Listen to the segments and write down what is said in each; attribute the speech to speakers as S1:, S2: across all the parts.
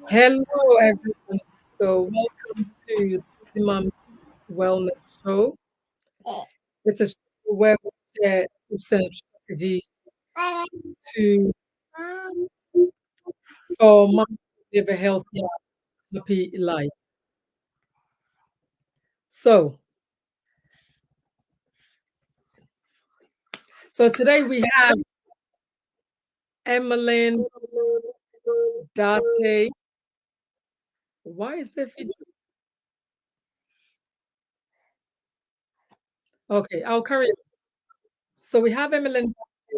S1: Hello, everyone. So, welcome to the Mom's Wellness Show. It's a show where we share tips and strategies to for moms to live a healthier, happy life. So, so today we have Emmaline, Datey. Why is there video? Okay, I'll carry on. So we have Emmaline. She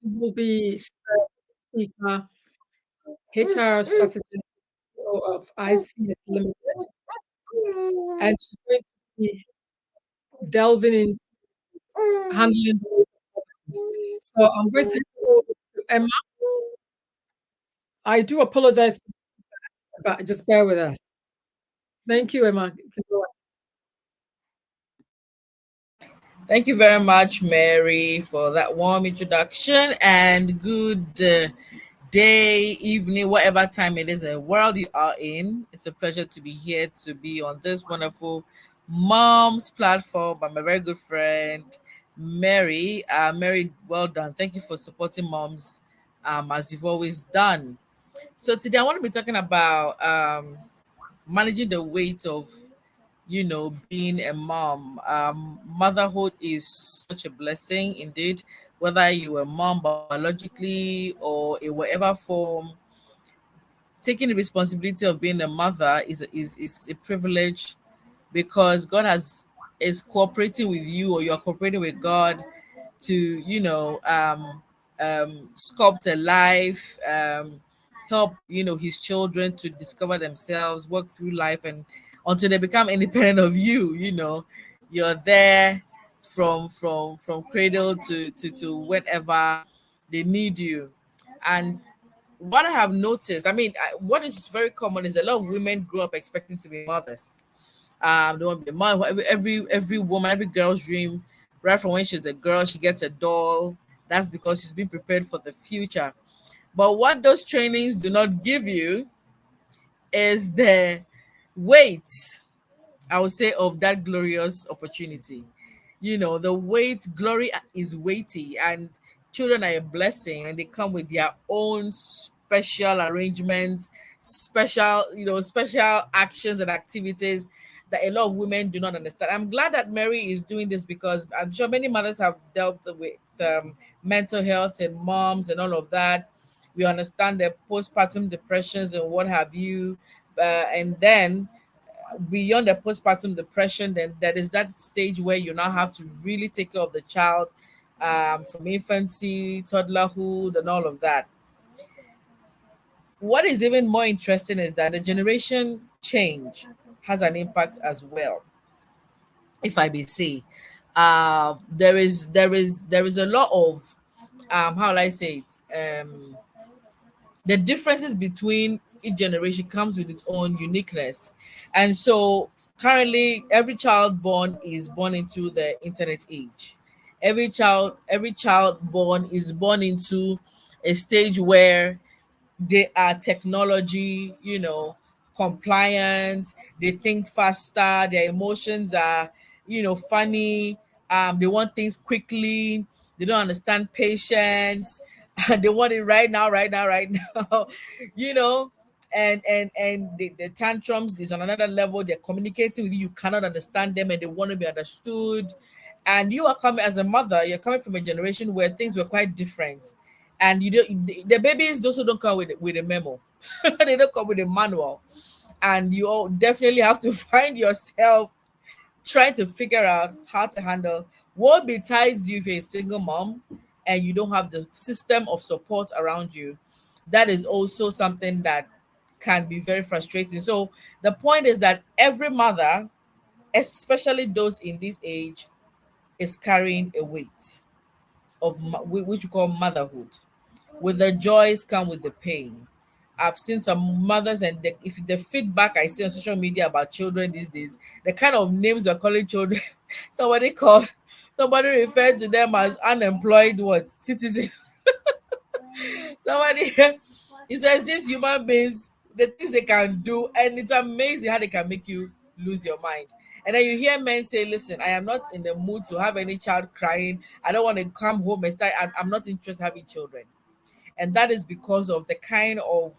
S1: will be speaker, HR strategist of ICS Limited, and she's going to be delving into handling. So I'm going to hand it over to Emma. I do apologize, but just bear with us. Thank you, Emma. You can go
S2: Thank you very much, Mary, for that warm introduction and good day, evening, whatever time it is in the world you are in. It's a pleasure to be here to be on this wonderful mom's platform by my very good friend, Mary. Mary, well done. Thank you for supporting moms as you've always done. So today I want to be talking about managing the weight of being a mom. Motherhood is such a blessing indeed, whether you were mom biologically or in whatever form. Taking the responsibility of being a mother is a privilege because God has is cooperating with you, or you're cooperating with God to sculpt a life, help his children to discover themselves, work through life, and until they become independent of you. You're there from cradle to whenever they need you. And what I have noticed, what is very common is a lot of women grow up expecting to be mothers. They want to be a mom. Every woman, every girl's dream, right from when she's a girl, she gets a doll. That's because she's been prepared for the future. But what those trainings do not give you is the weight, I would say, of that glorious opportunity. The weight, glory is weighty, and children are a blessing, and they come with their own special arrangements, special actions and activities that a lot of women do not understand. I'm glad that Mary is doing this because I'm sure many mothers have dealt with mental health and moms and all of that. We understand the postpartum depressions and what have you. And then beyond the postpartum depression, then there is that stage where you now have to really take care of the child from infancy, toddlerhood, and all of that. What is even more interesting is that the generation change has an impact as well, if I may say. There is a lot of how will I say it? The differences between each generation comes with its own uniqueness. And so currently every child born is born into the internet age. Every child born is born into a stage where they are technology, compliant, they think faster, their emotions are, funny, they want things quickly, they don't understand patience, and they want it right now, right now, right now, you know. And the tantrums is on another level. They're communicating with you, you cannot understand them, and they want to be understood. And you are coming as a mother, you're coming from a generation where things were quite different, and you don't the babies also don't come with a memo. They don't come with a manual, and you all definitely have to find yourself trying to figure out how to handle what betides you if you're a single mom and you don't have the system of support around you. That is also something that can be very frustrating. So the point is that every mother, especially those in this age, is carrying a weight of which we call motherhood. With the joys come with the pain. I've seen some mothers, and if the feedback I see on social media about children these days, the kind of names we're calling children, somebody called, somebody referred to them as unemployed what citizens. Somebody he says these human beings, the things they can do, and it's amazing how they can make you lose your mind. And then you hear men say, listen, I am not in the mood to have any child crying. I don't want to come home and start, I'm not interested in having children. And that is because of the kind of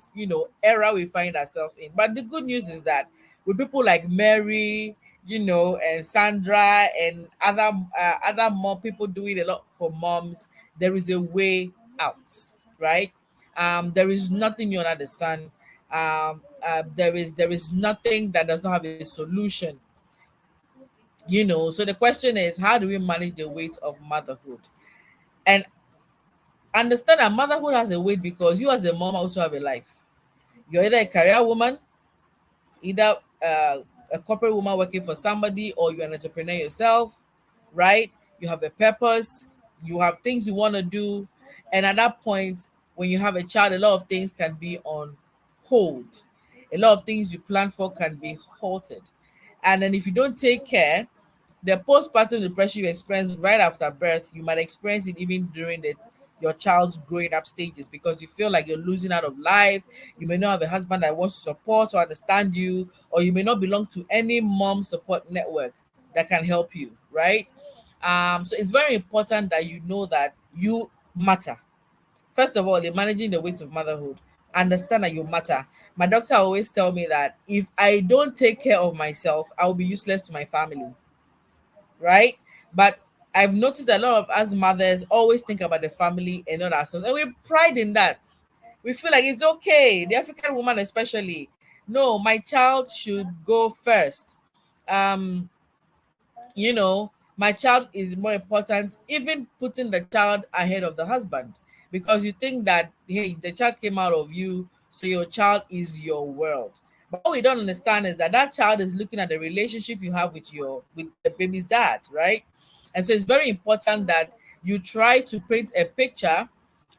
S2: era we find ourselves in. But the good news is that with people like Mary, and Sandra, and other mom people doing a lot for moms, there is a way out, right? There is nothing new under the sun. There is nothing that does not have a solution. So the question is, how do we manage the weight of motherhood? And understand that motherhood has a weight because you as a mom also have a life. You're either a career woman, either a corporate woman working for somebody, or you're an entrepreneur yourself, right? You have a purpose, you have things you want to do. And at that point, when you have a child, a lot of things can be on hold. A lot of things you plan for can be halted. And then if you don't take care, the postpartum depression you experience right after birth, you might experience it even during your child's growing up stages, because you feel like you're losing out of life. You may not have a husband that wants to support or understand you, or you may not belong to any mom support network that can help you, right? So it's very important that you know that you matter. First of all, in managing the weight of motherhood, understand that you matter. My doctor always tell me that if I don't take care of myself, I will be useless to my family, right? But I've noticed that a lot of us mothers always think about the family and not ourselves, and we pride in that. We feel like it's okay. The African woman, especially, no, my child should go first. Um, my child is more important, even putting the child ahead of the husband, because you think that, hey, the child came out of you, so your child is your world. But what we don't understand is that that child is looking at the relationship you have with the baby's dad, right? And so it's very important that you try to paint a picture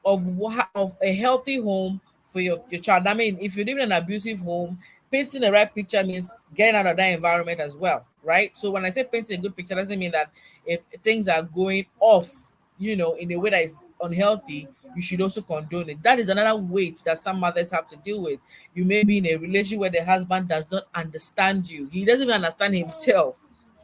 S2: of a healthy home for your child. I mean, if you live in an abusive home, painting the right picture means getting out of that environment as well, right? So when I say painting a good picture, doesn't mean that if things are going off, in a way that is unhealthy, you should also condone it. That is another weight that some mothers have to deal with. You may be in a relationship where the husband does not understand you. He doesn't even understand himself,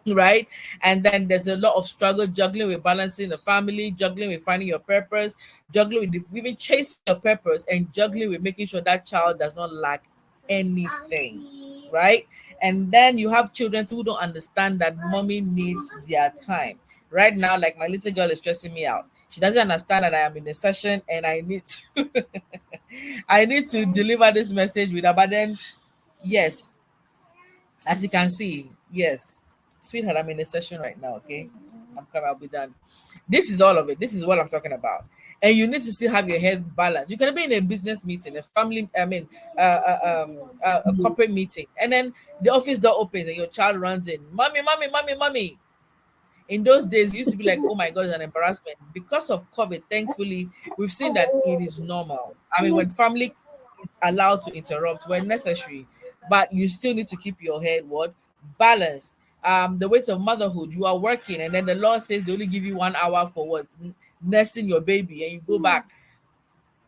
S2: right? And then there's a lot of struggle juggling with balancing the family, juggling with finding your purpose, juggling with even chasing your purpose, and juggling with making sure that child does not lack anything, right? And then you have children who don't understand that mommy needs their time. Right now, like my little girl is stressing me out. She doesn't understand that I am in a session and I need to I need to deliver this message with her. But then, yes, as you can see, yes, sweetheart, I'm in a session right now. Okay, I'm coming. I'll be done. This is all of it. This is what I'm talking about. And you need to still have your head balanced. You can be in a business meeting, a family, a corporate meeting, and then the office door opens and your child runs in, mommy, mommy, mommy, mommy. In those days, it used to be like, oh my God, it's an embarrassment. Because of COVID, thankfully, we've seen that it is normal. I mean, when family is allowed to interrupt when necessary, but you still need to keep your head what balanced. The weight of motherhood, you are working, and then the law says they only give you 1 hour for what nursing your baby, and you go back.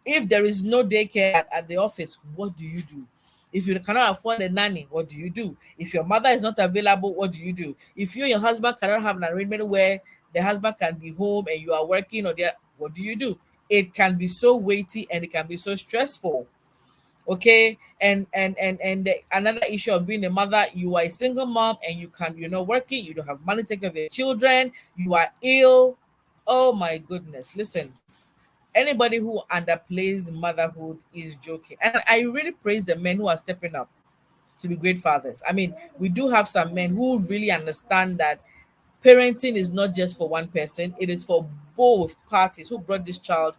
S2: If there is no daycare at the office, what do you do? If you cannot afford a nanny, what do you do? If your mother is not available, what do you do? If you and your husband cannot have an arrangement where the husband can be home and you are working, or there, what do you do? It can be so weighty and it can be so stressful. Okay, another issue of being a mother, you are a single mom and you're not working, you don't have money to take care of your children, you are ill. Oh my goodness, listen, anybody who underplays motherhood is joking. And I really praise the men who are stepping up to be great fathers. I mean, we do have some men who really understand that parenting is not just for one person, it is for both parties who brought this child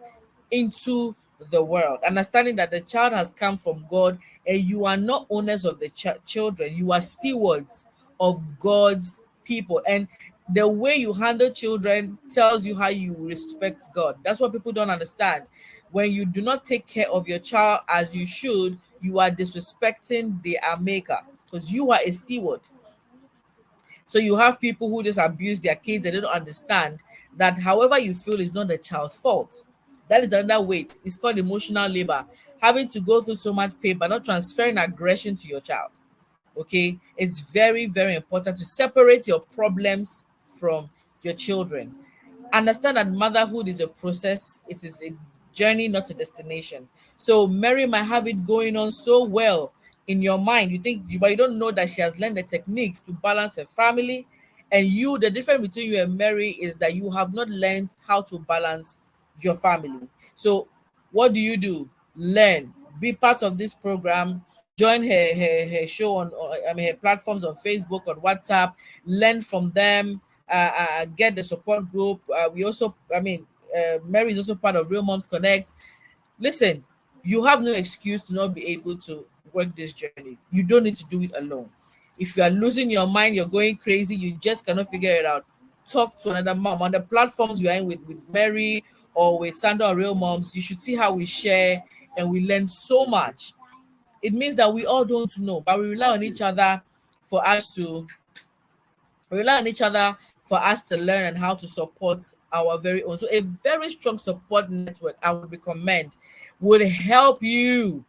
S2: into the world. Understanding that the child has come from God and you are not owners of the children, you are stewards of God's people. And the way you handle children tells you how you respect God. That's what people don't understand. When you do not take care of your child as you should, you are disrespecting their maker, because you are a steward. So you have people who just abuse their kids and they don't understand that however you feel is not the child's fault. That is another weight. It's called emotional labor. having to go through so much pain, but not transferring aggression to your child. Okay, it's very, very important to separate your problems from your children. Understand that motherhood is a process, it is a journey, not a destination. So Mary might have it going on so well in your mind, but you don't know that she has learned the techniques to balance her family. And you, the difference between you and Mary is that you have not learned how to balance your family. So what do? Learn, be part of this program, join her show on, I mean, her platforms on Facebook, on WhatsApp, learn from them, get the support group. We also, Mary is also part of Real Moms Connect. Listen, you have no excuse to not be able to work this journey. You don't need to do it alone. If you are losing your mind, you're going crazy, you just cannot figure it out, talk to another mom. On the platforms we are in with Mary or with Sandra or Real Moms, you should see how we share and we learn so much. It means that we all don't know, but we rely on each other for us to rely on each other for us to learn and how to support our very own. So a very strong support network I would recommend would help you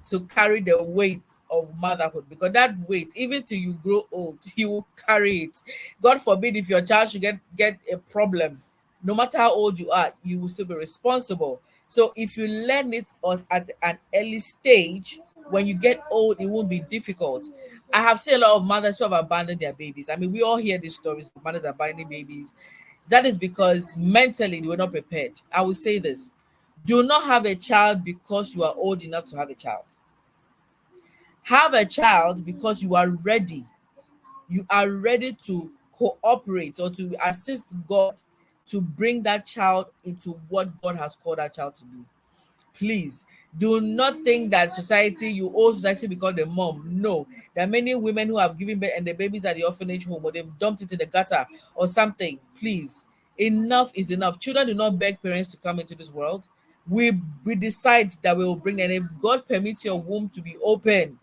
S2: to carry the weight of motherhood, because that weight, even till you grow old, you will carry it. God forbid if your child should get a problem, no matter how old you are, you will still be responsible. So if you learn it at an early stage, when you get old, it won't be difficult. I have seen a lot of mothers who have abandoned their babies. I mean, we all hear these stories of mothers abandoning babies. That is because mentally they were not prepared. I will say this: do not have a child because you are old enough to have a child. Have a child because you are ready. You are ready to cooperate or to assist God to bring that child into what God has called that child to be. Please do not think that you owe society because the mom. No, there are many women who have given birth and the babies at the orphanage home, or they've dumped it in the gutter or something. Please, enough is enough. Children do not beg parents to come into this world. We decide that we will bring them. If God permits your womb to be open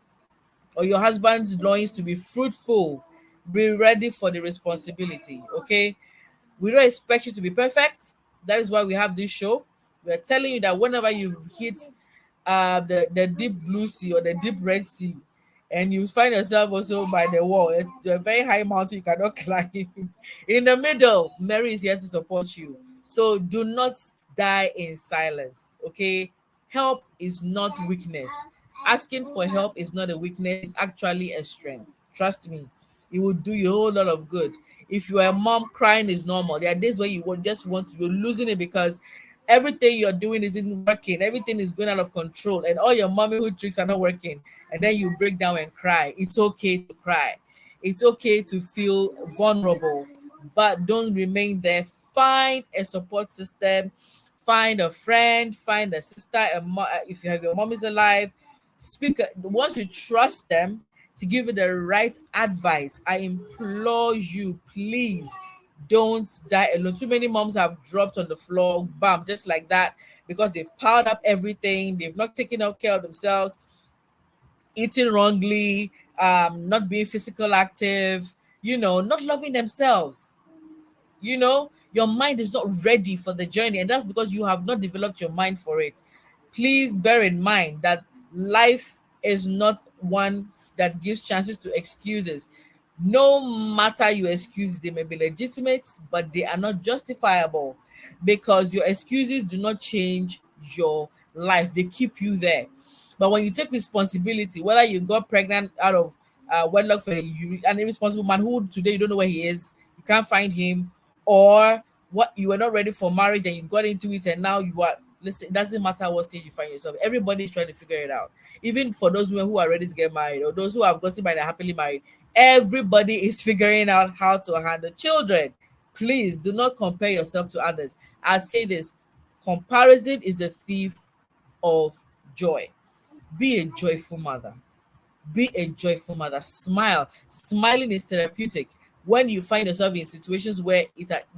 S2: or your husband's loins to be fruitful, be ready for the responsibility. Okay, we don't expect you to be perfect. That is why we have this show. We're telling you that whenever you've hit the deep blue sea or the deep red sea, and you find yourself also by the wall, a very high mountain you cannot climb. In the middle, Mary is here to support you. So do not die in silence. Okay, help is not weakness. Asking for help is not a weakness, it's actually a strength. Trust me, it will do you a whole lot of good. If you are a mom, crying is normal. There are days where you would just want to, you're losing it because everything you're doing isn't working, everything is going out of control, and all your mommyhood tricks are not working, and then you break down and cry. It's okay to cry, it's okay to feel vulnerable, but don't remain there. Find a support system, find a friend, find a sister, if you have your mom is alive, speak once you trust them to give you the right advice. I implore you, please don't die alone. Too many moms have dropped on the floor, bam, just like that, because they've piled up everything, they've not taken care of themselves, eating wrongly, not being physical active, not loving themselves. Your mind is not ready for the journey, and that's because you have not developed your mind for it. Please bear in mind that life is not one that gives chances to excuses. No matter your excuses, they may be legitimate, but they are not justifiable, because your excuses do not change your life, they keep you there. But when you take responsibility, whether you got pregnant out of wedlock for an irresponsible man who today you don't know where he is, you can't find him, or what, you were not ready for marriage and you got into it and now you are, listen, it doesn't matter what stage you find yourself, everybody is trying to figure it out. Even for those women who are ready to get married or those who have gotten married and happily married, everybody is figuring out how to handle children. Please do not compare yourself to others. I'd say this: comparison is the thief of joy. Be a joyful mother. Be a joyful mother. Smile. Smiling is therapeutic. When you find yourself in situations where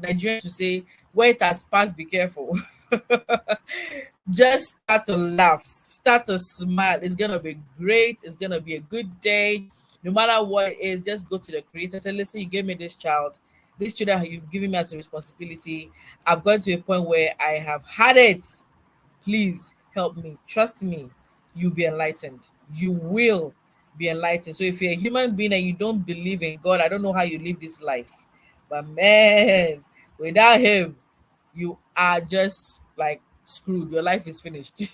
S2: Nigerians to say, where it has passed, be careful. Just start to laugh, start to smile. It's gonna be great. It's gonna be a good day. No matter what it is, just go to the creator. Say, listen, you gave me this child, this children you've given me as a responsibility. I've gone to a point where I have had it. Please help me. Trust me. you'll be enlightened. You will be enlightened. So if you're a human being and you don't believe in God, I don't know how you live this life. But man, without him, you are just like screwed. Your life is finished.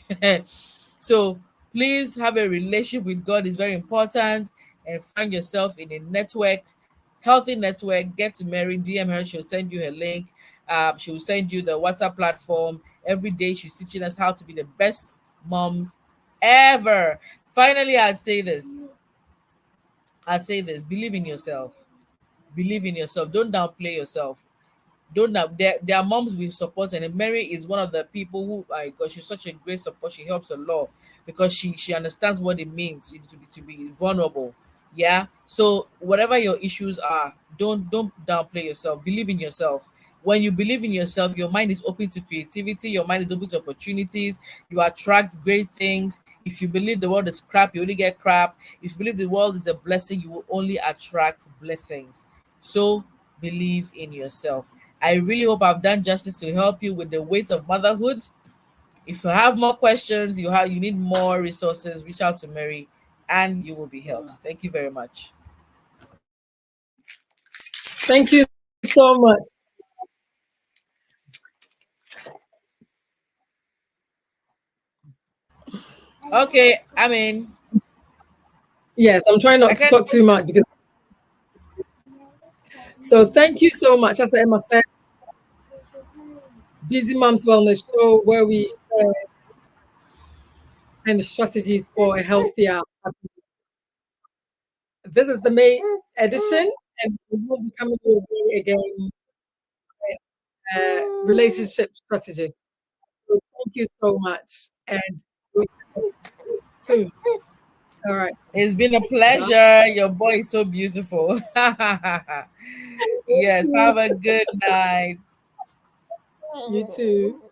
S2: So please have a relationship with God is very important, and find yourself in a network, healthy network. Get married, DM her, she'll send you her link. She will send you the WhatsApp platform. Every day she's teaching us how to be the best moms ever. Finally, I'd say this, believe in yourself. Believe in yourself. Don't downplay yourself. Don't know there are moms we support, and Mary is one of the people who, I God, she's such a great support. She helps a lot because she understands what it means to be vulnerable. Yeah. So whatever your issues are, don't downplay yourself. Believe in yourself. When you believe in yourself, your mind is open to creativity, your mind is open to opportunities, you attract great things. If you believe the world is crap, you only get crap. If you believe the world is a blessing, you will only attract blessings. So believe in yourself. I really hope I've done justice to help you with the weight of motherhood. If you have more questions, you need more resources, reach out to Mary and you will be helped. Thank you very much.
S1: Thank you so much.
S2: Okay, I mean,
S1: Yes, I'm trying
S2: I
S1: not to
S2: can
S1: talk too much because. So thank you so much. As Emma said, Busy Moms Wellness Show, where we share and strategies for a healthier. This is the May edition, and we will be coming your way again, relationship strategist. So thank you so much, and we'll see you soon. All right,
S2: it's been a
S1: bye.
S2: pleasure. Your boy is so beautiful.
S1: Thank
S2: Yes,
S1: you.
S2: have a good night.
S1: You too.